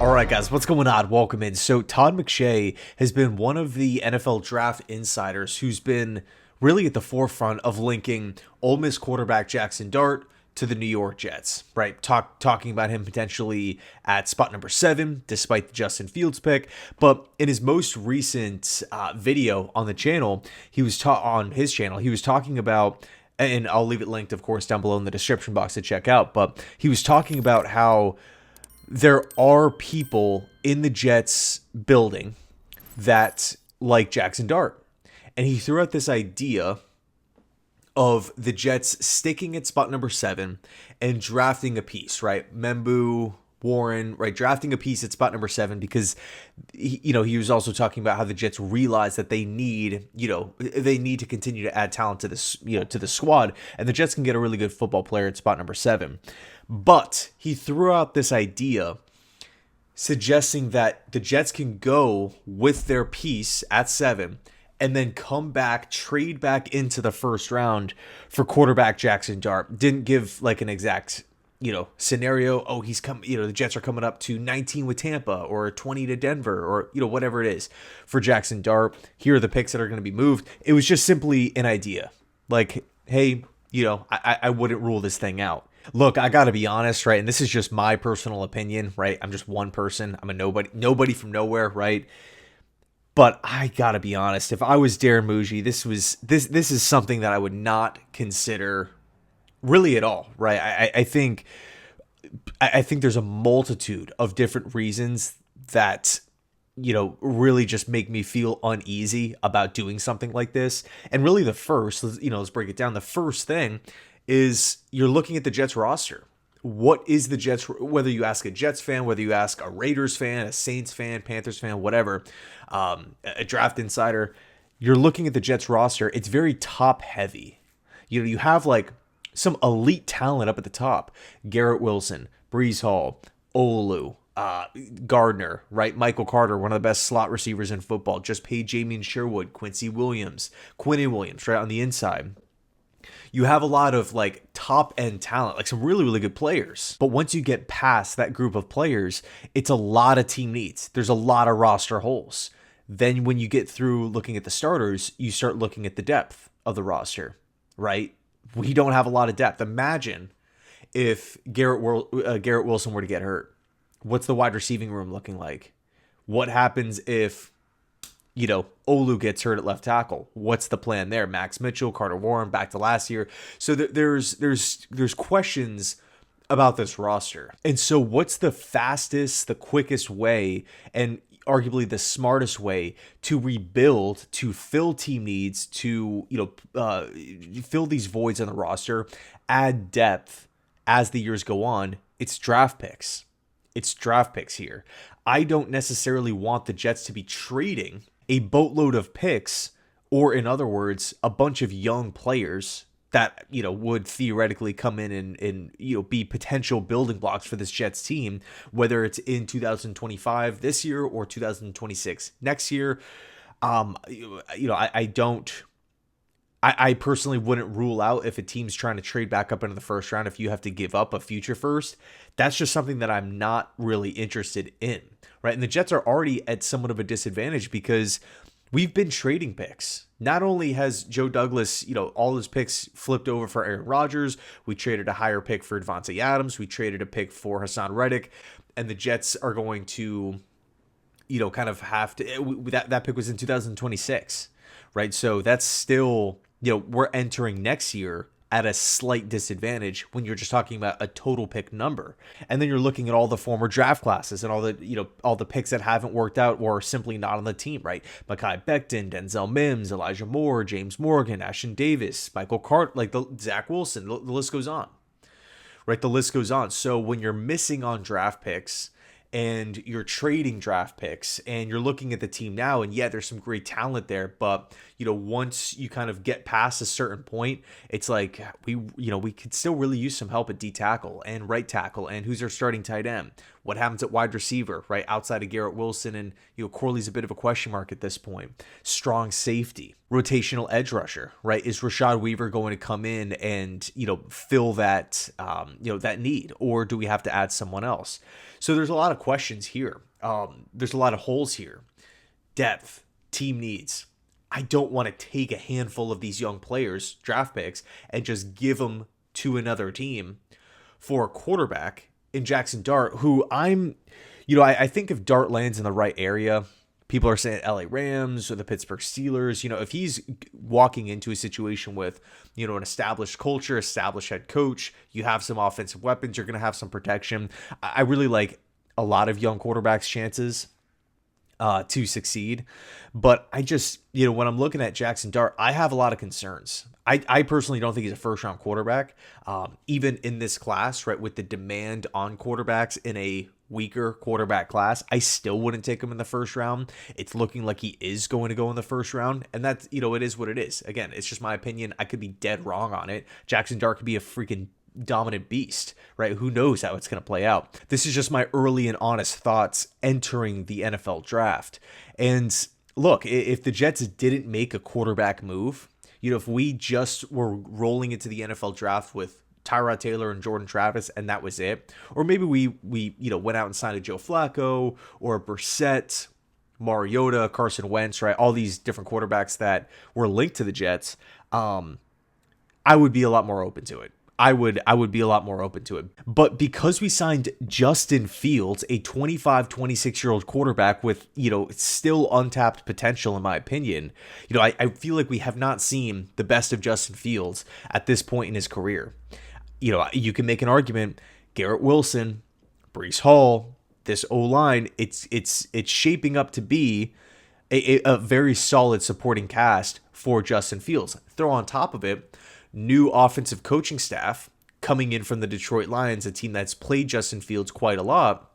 All right, guys, what's going on? Welcome in. So Todd McShay has been one of the NFL draft insiders who's been really at the forefront of linking Ole Miss quarterback Jaxson Dart to the New York Jets, right? Talking about him potentially at spot number 7, despite the Justin Fields pick. But in his most recent video on the channel, he was talking about, and I'll leave it linked, of course, down below in the description box to check out. But he was talking about how there are people in the Jets building that like Jaxson Dart. And he threw out this idea of the Jets sticking at spot number 7 and drafting a piece, right? Membu, Warren, right? Drafting a piece at spot number 7 because, he was also talking about how the Jets realize that they need to continue to add talent to this, to the squad. And the Jets can get a really good football player at spot number 7. But he threw out this idea suggesting that the Jets can go with their piece at 7 and then come back, trade back into the first round for quarterback Jaxson Dart. Didn't give like an exact, scenario. Oh, the Jets are coming up to 19 with Tampa or 20 to Denver or, whatever it is for Jaxson Dart. Here are the picks that are going to be moved. It was just simply an idea. Like, hey, I wouldn't rule this thing out. Look, I got to be honest, right? And this is just my personal opinion, right? I'm just one person. I'm a nobody from nowhere, right? But I got to be honest. If I was Darren Muji, this is something that I would not consider really at all, right? I think there's a multitude of different reasons that really just make me feel uneasy about doing something like this. And really the first, let's break it down. The first thing is you're looking at the Jets roster. What is the Jets, whether you ask a Jets fan, whether you ask a Raiders fan, a Saints fan, Panthers fan, whatever, a draft insider, you're looking at the Jets roster. It's very top heavy. You have like some elite talent up at the top. Garrett Wilson, Breece Hall, Olu, Gardner, right? Michael Carter, one of the best slot receivers in football. Just paid Jamien Sherwood, Quinnen Williams, right on the inside. You have a lot of like top end talent, like some really, really good players. But once you get past that group of players, it's a lot of team needs. There's a lot of roster holes. Then when you get through looking at the starters, you start looking at the depth of the roster, right? We don't have a lot of depth. Imagine if Garrett Wilson were to get hurt. What's the wide receiving room looking like? What happens if Olu gets hurt at left tackle? What's the plan there? Max Mitchell, Carter Warren, back to last year. So there's questions about this roster. And so what's the fastest, the quickest way, and arguably the smartest way to rebuild, to fill team needs, to fill these voids on the roster, add depth as the years go on? It's draft picks. It's draft picks here. I don't necessarily want the Jets to be trading a boatload of picks, or in other words, a bunch of young players that, would theoretically come in and be potential building blocks for this Jets team, whether it's in 2025 this year or 2026 next year. I personally wouldn't rule out if a team's trying to trade back up into the first round, if you have to give up a future first. That's just something that I'm not really interested in, right? And the Jets are already at somewhat of a disadvantage because we've been trading picks. Not only has Joe Douglas, all his picks flipped over for Aaron Rodgers, we traded a higher pick for Devontae Adams, we traded a pick for Hassan Reddick, and the Jets are going to, kind of have to, that pick was in 2026, right? So that's still, we're entering next year at a slight disadvantage when you're just talking about a total pick number. And then you're looking at all the former draft classes and all the picks that haven't worked out or are simply not on the team, right? Mekhi Becton, Denzel Mims, Elijah Moore, James Morgan, Ashton Davis, Michael Carter, Zach Wilson, the list goes on, right? The list goes on. So when you're missing on draft picks and you're trading draft picks and you're looking at the team now, and yeah, there's some great talent there, but once you kind of get past a certain point, it's like we could still really use some help at D tackle and right tackle, and who's our starting tight end? What happens at wide receiver, right? Outside of Garrett Wilson and, Corley's a bit of a question mark at this point. Strong safety, rotational edge rusher, right? Is Rashad Weaver going to come in and, fill that, that need, or do we have to add someone else? So there's a lot of questions here. There's a lot of holes here. Depth, team needs. I don't want to take a handful of these young players, draft picks, and just give them to another team for a quarterback in Jaxson Dart, who I think if Dart lands in the right area, people are saying LA Rams or the Pittsburgh Steelers, if he's walking into a situation with, an established culture, established head coach, you have some offensive weapons, you're going to have some protection. I really like a lot of young quarterbacks' chances to succeed. But I just, when I'm looking at Jaxson Dart, I have a lot of concerns. I personally don't think he's a first-round quarterback. Even in this class, right, with the demand on quarterbacks in a weaker quarterback class, I still wouldn't take him in the first round. It's looking like he is going to go in the first round, and that's, it is what it is. Again, it's just my opinion. I could be dead wrong on it. Jaxson Dart could be a freaking dominant beast, right? Who knows how it's going to play out? This is just my early and honest thoughts entering the NFL draft. And look, if the Jets didn't make a quarterback move, if we just were rolling into the NFL draft with Tyrod Taylor and Jordan Travis and that was it, or maybe we went out and signed a Joe Flacco or a Brissett, Mariota, Carson Wentz, right? All these different quarterbacks that were linked to the Jets, I would be a lot more open to it. I would be a lot more open to it. But because we signed Justin Fields, a 25, 26-year-old quarterback with, still untapped potential, in my opinion, I feel like we have not seen the best of Justin Fields at this point in his career. You can make an argument, Garrett Wilson, Breece Hall, this O-line, it's shaping up to be a very solid supporting cast for Justin Fields. Throw on top of it, new offensive coaching staff coming in from the Detroit Lions, a team that's played Justin Fields quite a lot.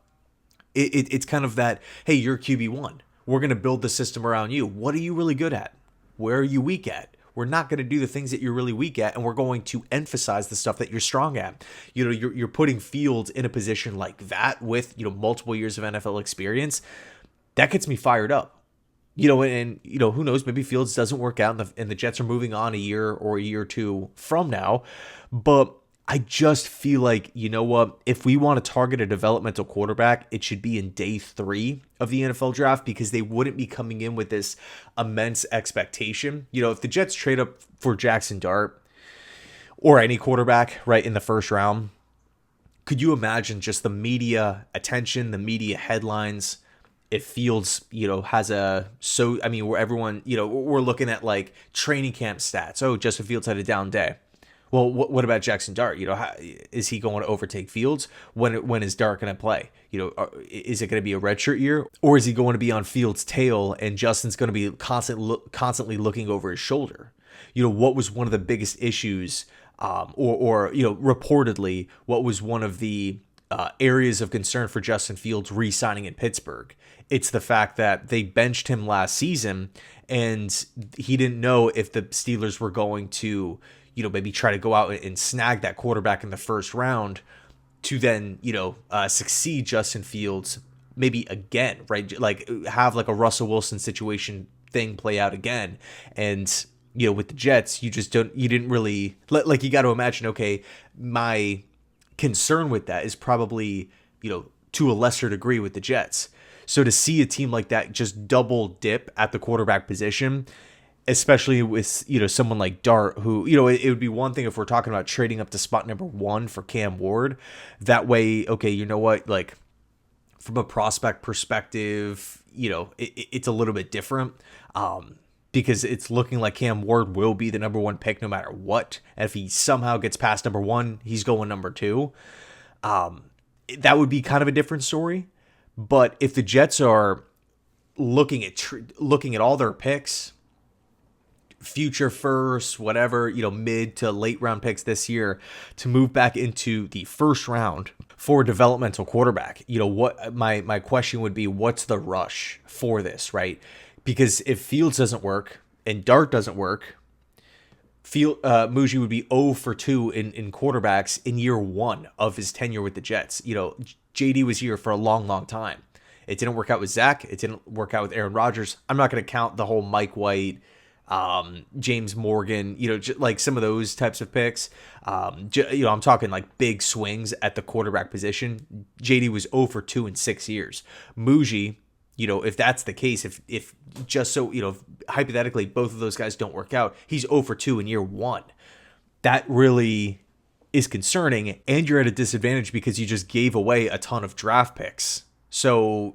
It's kind of that, hey, you're QB1. We're going to build the system around you. What are you really good at? Where are you weak at? We're not going to do the things that you're really weak at, and we're going to emphasize the stuff that you're strong at. You're putting Fields in a position like that with, multiple years of NFL experience. That gets me fired up. And who knows, maybe Fields doesn't work out and the Jets are moving on a year or two from now. But I just feel like, if we want to target a developmental quarterback, it should be in day 3 of the NFL draft, because they wouldn't be coming in with this immense expectation. If the Jets trade up for Jaxson Dart or any quarterback right in the first round, could you imagine just the media attention, the media headlines? If Fields, where everyone, we're looking at like training camp stats. Oh, Justin Fields had a down day. Well, what about Jaxson Dart? Is he going to overtake Fields? When is Dart going to play? Is it going to be a redshirt year, or is he going to be on Fields' tail and Justin's going to be constantly looking over his shoulder? What was one of the biggest issues, or reportedly, what was one of the areas of concern for Justin Fields re-signing in Pittsburgh? It's the fact that they benched him last season and he didn't know if the Steelers were going to, maybe try to go out and snag that quarterback in the first round to then, succeed Justin Fields maybe again, right? Like have like a Russell Wilson situation thing play out again. And, with the Jets, you didn't really, like you got to imagine, okay, my concern with that is probably, to a lesser degree with the Jets. So to see a team like that just double dip at the quarterback position, especially with, someone like Dart, who, it would be one thing if we're talking about trading up to spot number 1 for Cam Ward. That way, okay, you know what, like from a prospect perspective, it's a little bit different. Because it's looking like Cam Ward will be the number 1 pick no matter what. And if he somehow gets past number 1, he's going number 2. That would be kind of a different story. But if the Jets are looking at all their picks, future first, whatever, mid to late round picks this year, to move back into the first round for a developmental quarterback, what my question would be, what's the rush for this, right? Because if Fields doesn't work and Dart doesn't work, Muji would be 0 for 2 in quarterbacks in year 1 of his tenure with the Jets. JD was here for a long, long time. It didn't work out with Zach. It didn't work out with Aaron Rodgers. I'm not going to count the whole Mike White, James Morgan, like some of those types of picks. I'm talking like big swings at the quarterback position. JD was 0 for 2 in 6 years. Muji, if that's the case, if just so, hypothetically, both of those guys don't work out, he's 0 for 2 in year 1. That really is concerning, and you're at a disadvantage because you just gave away a ton of draft picks. So,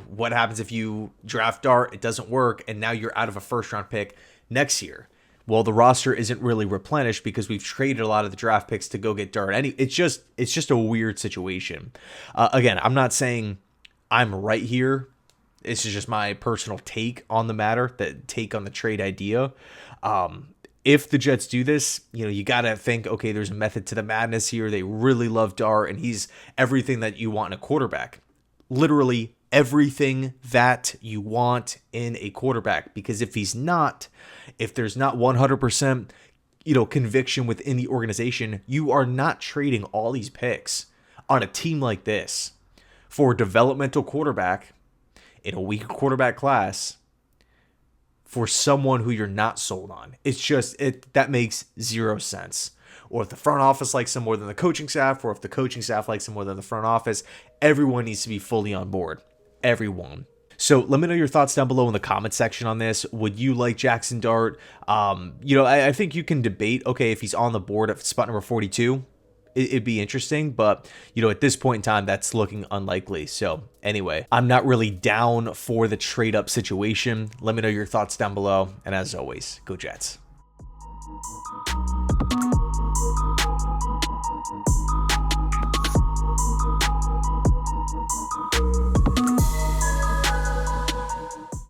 what happens if you draft Dart, it doesn't work, and now you're out of a first-round pick next year? Well, the roster isn't really replenished because we've traded a lot of the draft picks to go get Dart. It's just a weird situation. Again, I'm not saying I'm right here. This is just my personal take on the matter, the take on the trade idea. If the Jets do this, you got to think, okay, there's a method to the madness here. They really love Dart, and he's everything that you want in a quarterback. Literally everything that you want in a quarterback. Because if there's not 100%, conviction within the organization, you are not trading all these picks on a team like this for a developmental quarterback in a weaker quarterback class for someone who you're not sold on. That makes zero sense. Or if the front office likes him more than the coaching staff, or if the coaching staff likes him more than the front office, everyone needs to be fully on board. Everyone. So let me know your thoughts down below in the comment section on this. Would you like Jaxson Dart? I think you can debate, okay, if he's on the board at spot number 42, it'd be interesting, but at this point in time, that's looking unlikely. So anyway, I'm not really down for the trade up situation. Let me know your thoughts down below. And as always, go Jets.